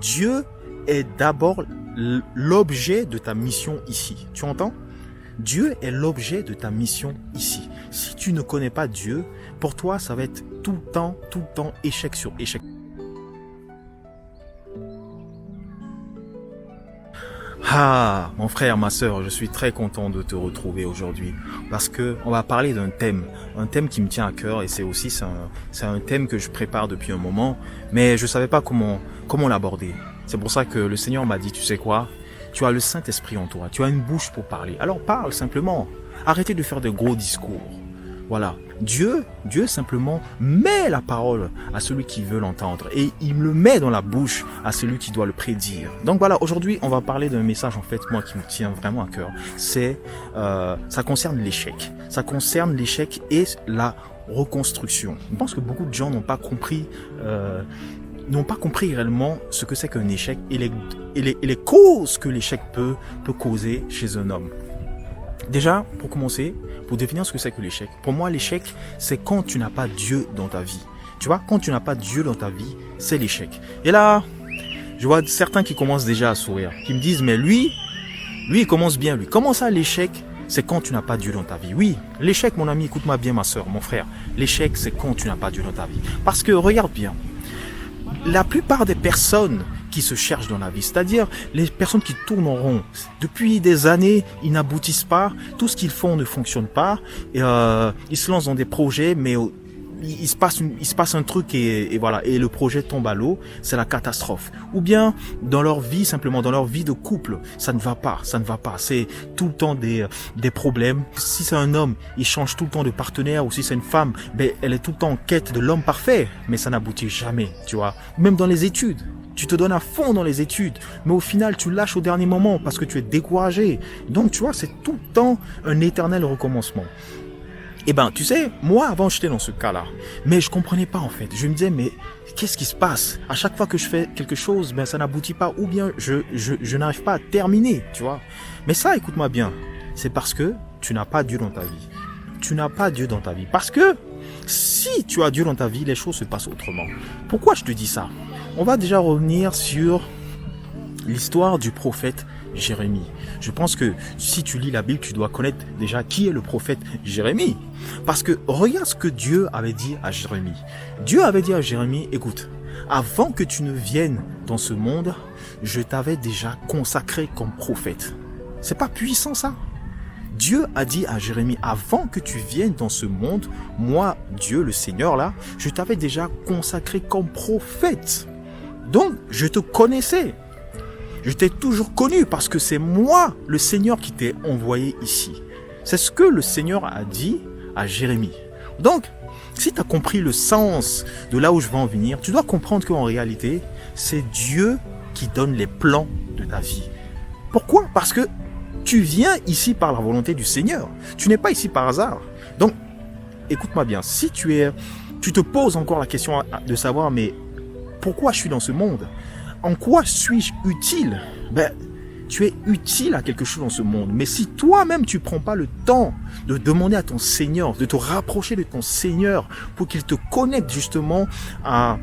Dieu est d'abord l'objet de ta mission ici. Tu entends? Dieu est l'objet de ta mission ici. Si tu ne connais pas Dieu, pour toi, ça va être tout le temps, échec sur échec. Ah, mon frère, ma sœur, je suis très content de te retrouver aujourd'hui parce que on va parler d'un thème qui me tient à cœur et c'est un thème que je prépare depuis un moment, mais je savais pas comment l'aborder. C'est pour ça que le Seigneur m'a dit, tu sais quoi? Tu as le Saint-Esprit en toi, tu as une bouche pour parler. Alors parle simplement. Arrêtez de faire de gros discours. Voilà. Dieu simplement met la parole à celui qui veut l'entendre et il le met dans la bouche à celui qui doit le prédire. Donc voilà, aujourd'hui, on va parler d'un message en fait, moi qui me tient vraiment à cœur. Ça concerne l'échec. Ça concerne l'échec et la reconstruction. Je pense que beaucoup de gens n'ont pas compris réellement ce que c'est qu'un échec et les causes que l'échec peut causer chez un homme. Déjà, pour commencer, pour définir ce que c'est que l'échec, pour moi, l'échec, c'est quand tu n'as pas Dieu dans ta vie. Tu vois, quand tu n'as pas Dieu dans ta vie, c'est l'échec. Et là, je vois certains qui commencent déjà à sourire, qui me disent, mais lui, il commence bien, lui. Comment ça, l'échec, c'est quand tu n'as pas Dieu dans ta vie? Oui, l'échec, mon ami, écoute-moi bien, ma soeur, mon frère. L'échec, c'est quand tu n'as pas Dieu dans ta vie. Parce que, regarde bien, la plupart des personnes qui se cherchent dans la vie, c'est-à-dire les personnes qui tournent en rond. Depuis des années, ils n'aboutissent pas, tout ce qu'ils font ne fonctionne pas, et, ils se lancent dans des projets, mais il se passe un truc et voilà, et le projet tombe à l'eau, c'est la catastrophe. Ou bien dans leur vie, simplement dans leur vie de couple, ça ne va pas, c'est tout le temps des problèmes. Si c'est un homme, il change tout le temps de partenaire, ou si c'est une femme, ben elle est tout le temps en quête de l'homme parfait, mais ça n'aboutit jamais, tu vois. Même dans les études. Tu te donnes à fond dans les études, mais au final, tu lâches au dernier moment parce que tu es découragé. Donc, tu vois, c'est tout le temps un éternel recommencement. Eh ben, tu sais, moi, avant, j'étais dans ce cas-là. Mais je comprenais pas, en fait. Je me disais, mais qu'est-ce qui se passe? À chaque fois que je fais quelque chose, ben, ça n'aboutit pas, ou bien je n'arrive pas à terminer, tu vois. Mais ça, écoute-moi bien. C'est parce que tu n'as pas Dieu dans ta vie. Tu n'as pas Dieu dans ta vie. Parce que si tu as Dieu dans ta vie, les choses se passent autrement. Pourquoi je te dis ça? On va déjà revenir sur l'histoire du prophète Jérémie. Je pense que si tu lis la Bible, tu dois connaître déjà qui est le prophète Jérémie. Parce que regarde ce que Dieu avait dit à Jérémie. Dieu avait dit à Jérémie, écoute, avant que tu ne viennes dans ce monde, je t'avais déjà consacré comme prophète. C'est pas puissant ça? Dieu a dit à Jérémie, avant que tu viennes dans ce monde, moi, Dieu, le Seigneur là, je t'avais déjà consacré comme prophète. Donc, je te connaissais. Je t'ai toujours connu parce que c'est moi, le Seigneur, qui t'ai envoyé ici. C'est ce que le Seigneur a dit à Jérémie. Donc, si tu as compris le sens de là où je veux en venir, tu dois comprendre qu'en réalité, c'est Dieu qui donne les plans de ta vie. Pourquoi? Parce que tu viens ici par la volonté du Seigneur. Tu n'es pas ici par hasard. Donc, écoute-moi bien. Si tu te poses encore la question de savoir, mais pourquoi je suis dans ce monde? En quoi suis-je utile? Ben, tu es utile à quelque chose dans ce monde. Mais si toi-même tu prends pas le temps de demander à ton Seigneur, de te rapprocher de ton Seigneur pour qu'il te connecte justement à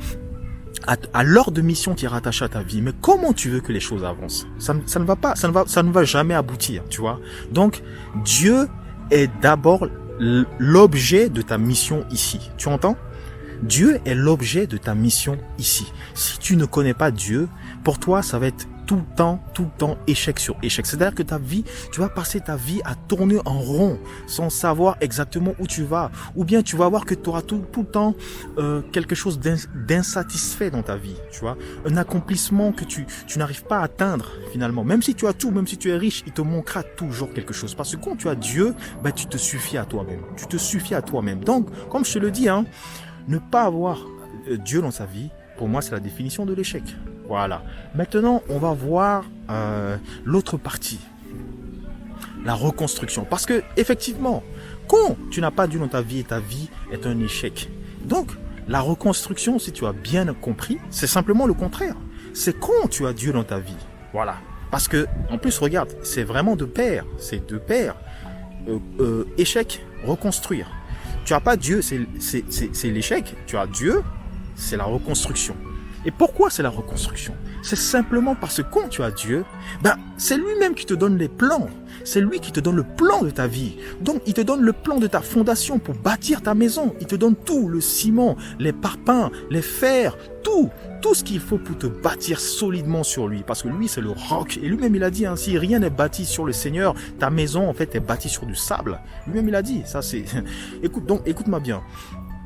l'ordre de mission qui est rattaché à ta vie, mais comment tu veux que les choses avancent? Ça ne va jamais aboutir, tu vois. Donc, Dieu est d'abord l'objet de ta mission ici. Tu entends? Dieu est l'objet de ta mission ici. Si tu ne connais pas Dieu, pour toi, ça va être tout le temps, échec sur échec. C'est-à-dire que ta vie, tu vas passer ta vie à tourner en rond sans savoir exactement où tu vas. Ou bien tu vas voir que tu auras tout le temps quelque chose d'insatisfait dans ta vie. Tu vois, un accomplissement que tu n'arrives pas à atteindre finalement. Même si tu as tout, même si tu es riche, il te manquera toujours quelque chose. Parce que quand tu as Dieu, ben, tu te suffis à toi-même. Tu te suffis à toi-même. Donc, comme je te le dis, ne pas avoir Dieu dans sa vie, pour moi, c'est la définition de l'échec. Voilà. Maintenant, on va voir l'autre partie. La reconstruction. Parce que, effectivement, quand tu n'as pas Dieu dans ta vie et ta vie est un échec. Donc, la reconstruction, si tu as bien compris, c'est simplement le contraire. C'est quand tu as Dieu dans ta vie. Voilà. Parce que, en plus, regarde, c'est vraiment de pair. C'est de pair. Échec, reconstruire. Tu n'as pas Dieu, c'est l'échec. Tu as Dieu, c'est la reconstruction. Et pourquoi c'est la reconstruction? C'est simplement parce que quand tu as Dieu, c'est lui-même qui te donne les plans. C'est lui qui te donne le plan de ta vie. Donc, il te donne le plan de ta fondation pour bâtir ta maison. Il te donne tout, le ciment, les parpaings, les fers, tout ce qu'il faut pour te bâtir solidement sur lui. Parce que lui, c'est le roc. Et lui-même, il a dit, si rien n'est bâti sur le Seigneur, ta maison, en fait, est bâtie sur du sable. Lui-même, il a dit, ça c'est... Écoute-moi bien.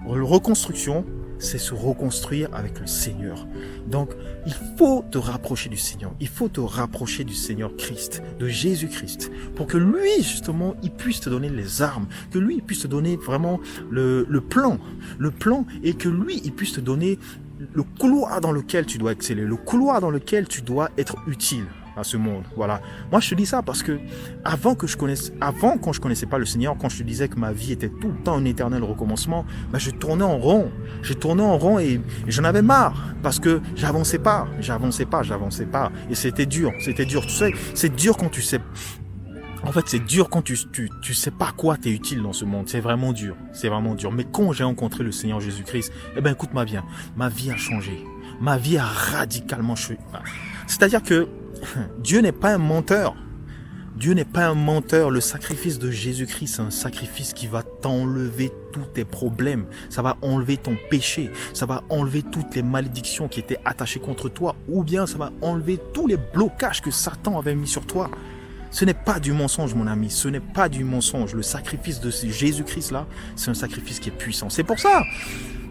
Reconstruction, c'est se reconstruire avec le Seigneur. Donc, il faut te rapprocher du Seigneur. Il faut te rapprocher du Seigneur Christ, de Jésus-Christ, pour que lui, justement, il puisse te donner les armes, que lui, il puisse te donner vraiment le plan, et que lui, il puisse te donner le couloir dans lequel tu dois exceller, le couloir dans lequel tu dois être utile à ce monde. Voilà. Moi, je te dis ça parce que quand je connaissais pas le Seigneur, quand je te disais que ma vie était tout le temps un éternel recommencement, je tournais en rond. Et j'en avais marre parce que j'avançais pas. Et c'était dur. Tu sais, c'est dur quand tu sais. En fait, c'est dur quand tu sais pas quoi t'es utile dans ce monde. C'est vraiment dur. Mais quand j'ai rencontré le Seigneur Jésus-Christ, écoute-moi bien. Ma vie a changé. Ma vie a radicalement changé. C'est-à-dire que Dieu n'est pas un menteur. Le sacrifice de Jésus-Christ, c'est un sacrifice qui va t'enlever tous tes problèmes. Ça va enlever ton péché. Ça va enlever toutes les malédictions qui étaient attachées contre toi. Ou bien ça va enlever tous les blocages que Satan avait mis sur toi. Ce n'est pas du mensonge, mon ami. Ce n'est pas du mensonge. Le sacrifice de Jésus-Christ, là, c'est un sacrifice qui est puissant. C'est pour ça.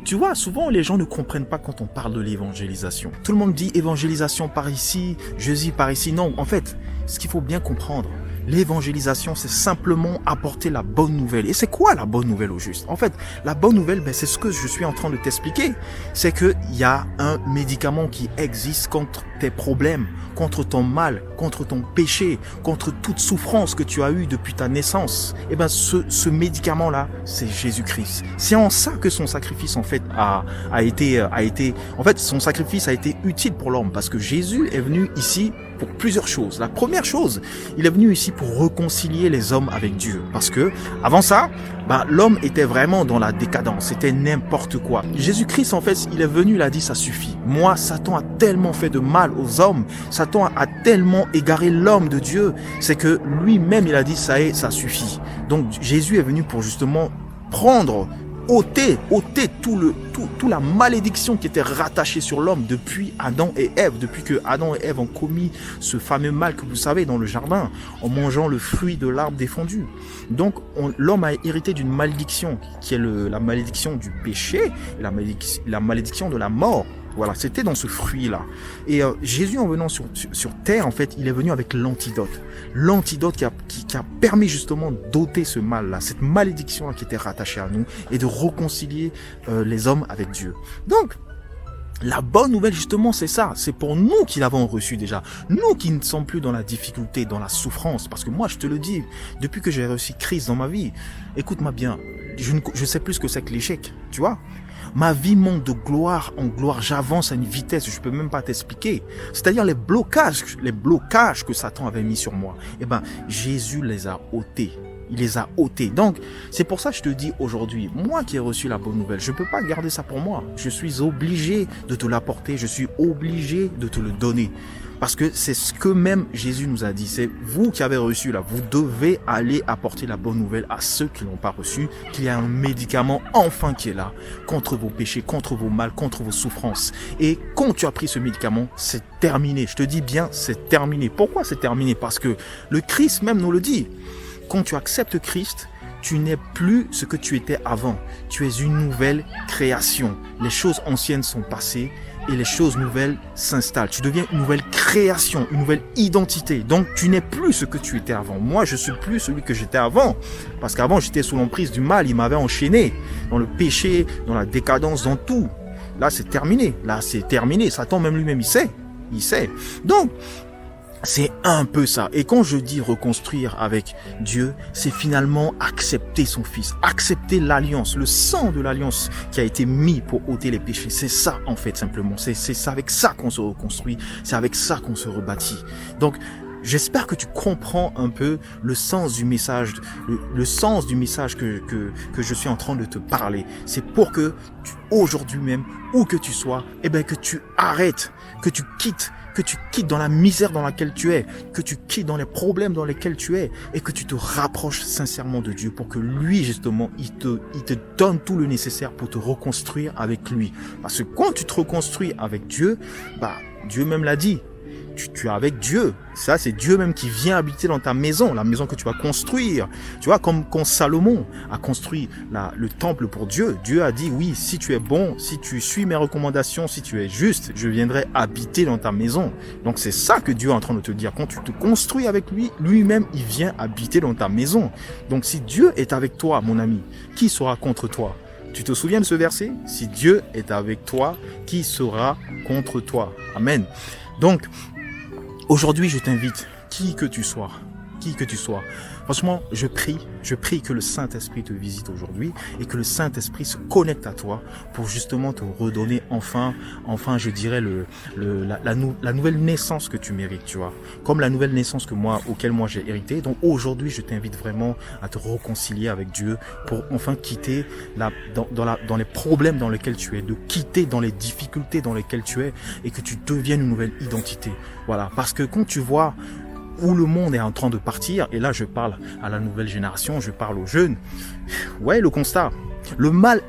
Tu vois, souvent les gens ne comprennent pas quand on parle de l'évangélisation. Tout le monde dit évangélisation par ici, Jésus par ici. Non, en fait, ce qu'il faut bien comprendre, l'évangélisation, c'est simplement apporter la bonne nouvelle. Et c'est quoi la bonne nouvelle au juste? En fait, la bonne nouvelle, c'est ce que je suis en train de t'expliquer. C'est qu'il y a un médicament qui existe contre tes problèmes, contre ton mal, contre ton péché, contre toute souffrance que tu as eue depuis ta naissance. Ce médicament-là, c'est Jésus-Christ. C'est en ça que son sacrifice, en fait, son sacrifice a été utile pour l'homme, parce que Jésus est venu ici pour plusieurs choses. La première chose, il est venu ici pour réconcilier les hommes avec Dieu. Parce que, avant ça, l'homme était vraiment dans la décadence. C'était n'importe quoi. Jésus-Christ, en fait, il est venu, il a dit, ça suffit. Moi, Satan a tellement fait de mal aux hommes. Satan a tellement égaré l'homme de Dieu. C'est que lui-même, il a dit, ça y est, ça suffit. Donc, Jésus est venu pour justement ôter toute la malédiction qui était rattachée sur l'homme depuis Adam et Ève, depuis que Adam et Ève ont commis ce fameux mal que vous savez dans le jardin, en mangeant le fruit de l'arbre défendu. Donc l'homme a hérité d'une malédiction qui est la malédiction du péché, et la malédiction de la mort. Voilà, c'était dans ce fruit-là. Et Jésus, en venant sur terre, en fait, il est venu avec l'antidote. L'antidote qui a permis justement d'ôter ce mal-là, cette malédiction qui était rattachée à nous, et de réconcilier les hommes avec Dieu. Donc, la bonne nouvelle, justement, c'est ça. C'est pour nous qui l'avons reçu déjà. Nous qui ne sommes plus dans la difficulté, dans la souffrance. Parce que moi, je te le dis, depuis que j'ai reçu Christ dans ma vie, écoute-moi bien, je sais plus ce que c'est que l'échec, tu vois. Ma vie monte de gloire en gloire. J'avance à une vitesse, je peux même pas t'expliquer. C'est-à-dire les blocages que Satan avait mis sur moi. Jésus les a ôtés. Il les a ôtés. Donc, c'est pour ça que je te dis aujourd'hui, moi qui ai reçu la bonne nouvelle, je peux pas garder ça pour moi. Je suis obligé de te l'apporter. Je suis obligé de te le donner. Parce que c'est ce que même Jésus nous a dit. C'est vous qui avez reçu là. Vous devez aller apporter la bonne nouvelle à ceux qui l'ont pas reçu. Qu'il y a un médicament enfin qui est là. Contre vos péchés, contre vos mal, contre vos souffrances. Et quand tu as pris ce médicament, c'est terminé. Je te dis bien, c'est terminé. Pourquoi c'est terminé? Parce que le Christ même nous le dit. Quand tu acceptes Christ, tu n'es plus ce que tu étais avant. Tu es une nouvelle création. Les choses anciennes sont passées. Et les choses nouvelles s'installent. Tu deviens une nouvelle création, une nouvelle identité. Donc, tu n'es plus ce que tu étais avant. Moi, je suis plus celui que j'étais avant. Parce qu'avant, j'étais sous l'emprise du mal. Il m'avait enchaîné dans le péché, dans la décadence, dans tout. Là, c'est terminé. Satan, même lui-même, il sait. Donc, c'est un peu ça. Et quand je dis reconstruire avec Dieu, c'est finalement accepter son Fils, accepter l'alliance, le sang de l'alliance qui a été mis pour ôter les péchés. C'est ça, en fait, simplement. C'est avec ça qu'on se reconstruit. C'est avec ça qu'on se rebâtit. Donc, J'espère que tu comprends un peu le sens du message, le sens du message que je suis en train de te parler. C'est pour que aujourd'hui même, où que tu sois, eh ben, que tu arrêtes, que tu quittes dans la misère dans laquelle tu es, que tu quittes dans les problèmes dans lesquels tu es, et que tu te rapproches sincèrement de Dieu pour que lui, justement, il te donne tout le nécessaire pour te reconstruire avec lui. Parce que quand tu te reconstruis avec Dieu, bah, Dieu même l'a dit. Tu es avec Dieu. Ça, c'est Dieu même qui vient habiter dans ta maison, la maison que tu vas construire. Tu vois, comme quand Salomon a construit le temple pour Dieu, Dieu a dit, oui, si tu es bon, si tu suis mes recommandations, si tu es juste, je viendrai habiter dans ta maison. Donc, c'est ça que Dieu est en train de te dire. Quand tu te construis avec lui, lui-même, il vient habiter dans ta maison. Donc, si Dieu est avec toi, mon ami, qui sera contre toi? Tu te souviens de ce verset? Si Dieu est avec toi, qui sera contre toi? Amen. Donc, aujourd'hui, je t'invite, qui que tu sois, franchement, je prie que le Saint-Esprit te visite aujourd'hui et que le Saint-Esprit se connecte à toi pour justement te redonner enfin, je dirais, la nouvelle naissance que tu mérites, tu vois. Comme la nouvelle naissance auquel moi j'ai hérité. Donc aujourd'hui, je t'invite vraiment à te réconcilier avec Dieu pour enfin quitter dans les problèmes dans lesquels tu es, de quitter dans les difficultés dans lesquelles tu es et que tu deviennes une nouvelle identité. Voilà. Parce que quand tu vois où le monde est en train de partir, et là je parle à la nouvelle génération, je parle aux jeunes, ouais, le constat, le mal,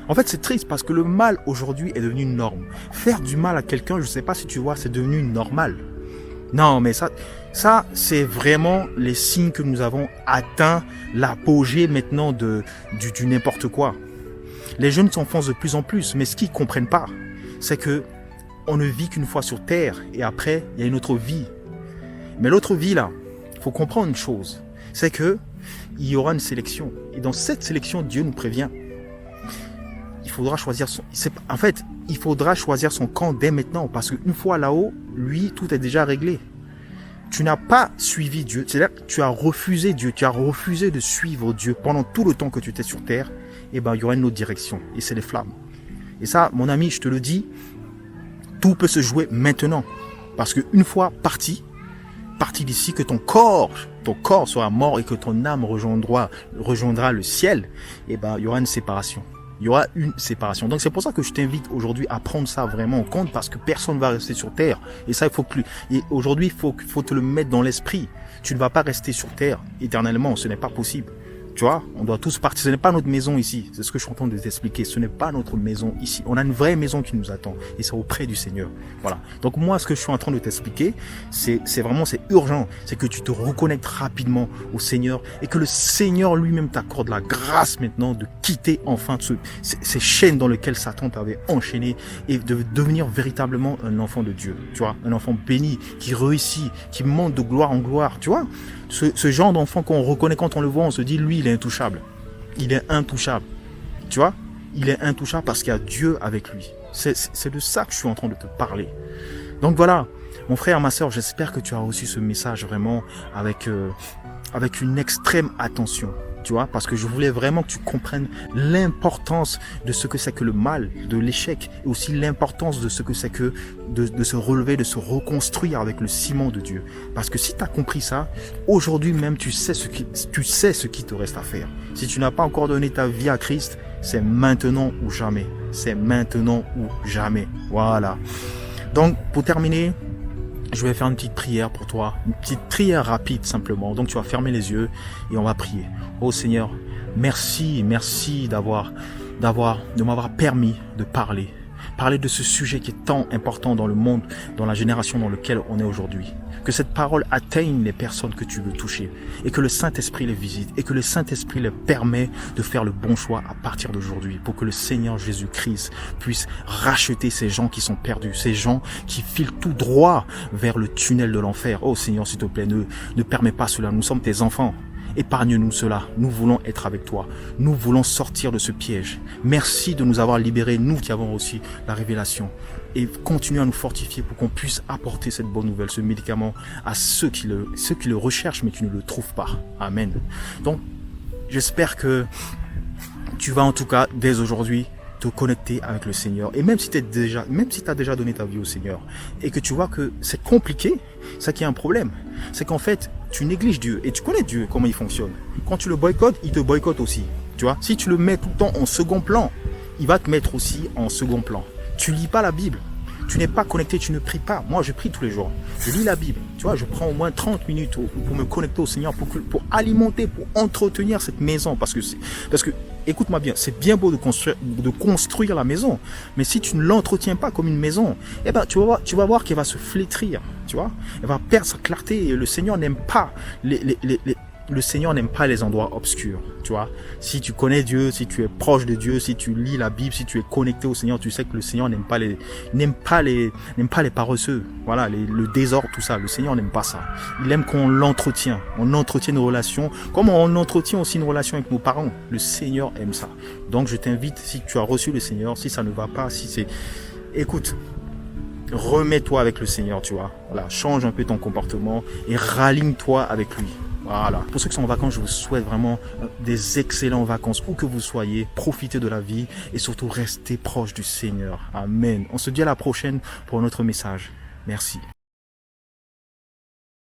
en fait c'est triste parce que le mal aujourd'hui est devenu une norme. Faire du mal à quelqu'un, je sais pas si tu vois, c'est devenu normal. Non, mais ça c'est vraiment les signes que nous avons atteint l'apogée maintenant du n'importe quoi. Les jeunes s'enfoncent de plus en plus, mais ce qu'ils comprennent pas, c'est que on ne vit qu'une fois sur terre et après il y a une autre vie. Mais l'autre vie là, il faut comprendre une chose, c'est que il y aura une sélection. Et dans cette sélection, Dieu nous prévient. Il faudra choisir il faudra choisir son camp dès maintenant, parce qu'une fois là-haut, lui, tout est déjà réglé. Tu n'as pas suivi Dieu, c'est-à-dire que tu as refusé Dieu, tu as refusé de suivre Dieu pendant tout le temps que tu étais sur terre. Et ben, il y aura une autre direction, et c'est les flammes. Et ça, mon ami, je te le dis, tout peut se jouer maintenant, parce qu'une fois parti d'ici, que ton corps sera mort et que ton âme rejoindra le ciel, et ben il y aura une séparation. Il y aura une séparation. Donc c'est pour ça que je t'invite aujourd'hui à prendre ça vraiment en compte, parce que personne ne va rester sur terre. Et ça, il faut plus. Et aujourd'hui, il faut te le mettre dans l'esprit. Tu ne vas pas rester sur terre éternellement. Ce n'est pas possible. Tu vois, on doit tous partir. Ce n'est pas notre maison ici. C'est ce que je suis en train de t'expliquer. Ce n'est pas notre maison ici. On a une vraie maison qui nous attend. Et c'est auprès du Seigneur. Voilà. Donc moi, ce que je suis en train de t'expliquer, c'est urgent. C'est que tu te reconnectes rapidement au Seigneur et que le Seigneur lui-même t'accorde la grâce maintenant de quitter enfin ces chaînes dans lesquelles Satan t'avait enchaîné et de devenir véritablement un enfant de Dieu. Tu vois, un enfant béni, qui réussit, qui monte de gloire en gloire. Tu vois, ce genre d'enfant qu'on reconnaît quand on le voit, on se dit, lui, il est intouchable. Il est intouchable. Tu vois, il est intouchable parce qu'il y a Dieu avec lui. C'est de ça que je suis en train de te parler. Donc voilà, mon frère, ma sœur, j'espère que tu as reçu ce message vraiment avec une extrême attention. Tu vois, parce que je voulais vraiment que tu comprennes l'importance de ce que c'est que le mal, de l'échec, et aussi l'importance de ce que c'est que de se relever, de se reconstruire avec le ciment de Dieu. Parce que si tu as compris ça, aujourd'hui même tu sais ce qui te reste à faire. Si tu n'as pas encore donné ta vie à Christ, c'est maintenant ou jamais. C'est maintenant ou jamais. Voilà. Donc, pour terminer, je vais faire une petite prière pour toi, une petite prière rapide simplement. Donc tu vas fermer les yeux et on va prier. Oh Seigneur, merci de m'avoir permis de parler de ce sujet qui est tant important dans le monde, dans la génération dans laquelle on est aujourd'hui. Que cette parole atteigne les personnes que tu veux toucher et que le Saint-Esprit les visite et que le Saint-Esprit les permet de faire le bon choix à partir d'aujourd'hui pour que le Seigneur Jésus-Christ puisse racheter ces gens qui sont perdus, ces gens qui filent tout droit vers le tunnel de l'enfer. Oh Seigneur, s'il te plaît, ne permets pas cela. Nous sommes tes enfants. Épargne-nous cela. Nous voulons être avec toi. Nous voulons sortir de ce piège. Merci de nous avoir libérés, nous qui avons aussi la révélation. Et continue à nous fortifier pour qu'on puisse apporter cette bonne nouvelle, ce médicament à ceux qui le recherchent mais qui ne le trouvent pas. Amen. Donc, j'espère que tu vas en tout cas, dès aujourd'hui, te connecter avec le Seigneur. Et même si tu as déjà donné ta vie au Seigneur et que tu vois que c'est compliqué, c'est qu'il y a un problème. C'est qu'en fait, tu négliges Dieu et tu connais Dieu, comment il fonctionne. Quand tu le boycottes, il te boycotte aussi. Tu vois, si tu le mets tout le temps en second plan, il va te mettre aussi en second plan. Tu lis pas la Bible. Tu n'es pas connecté, tu ne pries pas. Moi, je prie tous les jours. Je lis la Bible. Tu vois, je prends au moins 30 minutes pour me connecter au Seigneur, pour alimenter, pour entretenir cette maison. Parce que écoute-moi bien, c'est bien beau de construire la maison. Mais si tu ne l'entretiens pas comme une maison, eh ben, tu vas voir qu'elle va se flétrir. Tu vois, elle va perdre sa clarté. Et le Seigneur n'aime pas le Seigneur n'aime pas les endroits obscurs, tu vois. Si tu connais Dieu, si tu es proche de Dieu, si tu lis la Bible, si tu es connecté au Seigneur, tu sais que le Seigneur n'aime pas les paresseux. Voilà, le désordre, tout ça. Le Seigneur n'aime pas ça. Il aime qu'on l'entretient. On entretient une relation, comme on entretient aussi une relation avec nos parents. Le Seigneur aime ça. Donc, je t'invite, si tu as reçu le Seigneur, si ça ne va pas, écoute, remets-toi avec le Seigneur, tu vois. Voilà, change un peu ton comportement et raligne-toi avec lui. Voilà. Pour ceux qui sont en vacances, je vous souhaite vraiment des excellentes vacances, où que vous soyez. Profitez de la vie et surtout restez proche du Seigneur. Amen. On se dit à la prochaine pour un autre message. Merci.